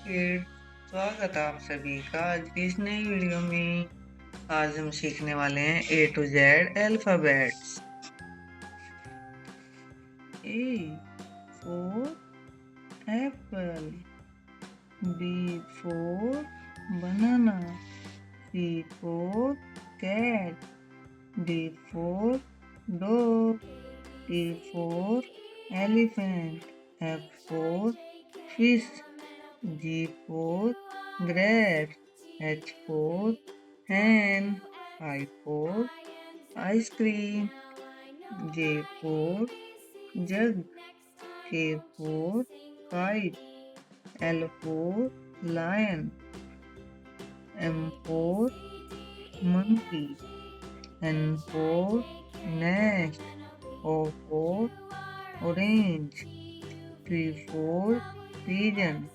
Kids, स्वागत है आप सभी का आज की इस नई वीडियो में। आज हम सीखने वाले हैं A to Z alphabets. A for apple, B for banana, C for cat, D for dog, E for elephant, F for fish, G for grapes, H for hen, I for ice cream, J for jug, K for kite, L for lion, M for monkey, N for nest, O for orange, P for pigeon,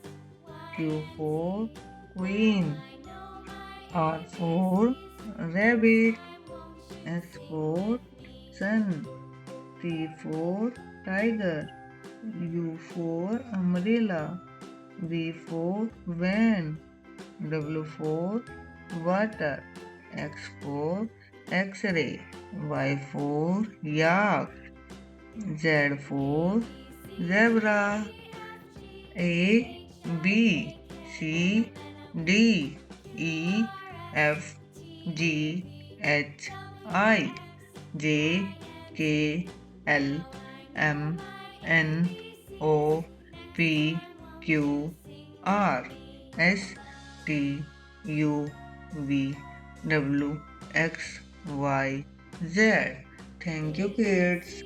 Q for queen, R for rabbit, S for sun, T for tiger, U for umbrella, V for van, W for water, X for X-ray, Y for yak, Z for zebra, A, B, C, D, E, F, G, H, I, J, K, L, M, N, O, P, Q, R, S, T, U, V, W, X, Y, Z. Thank you, kids.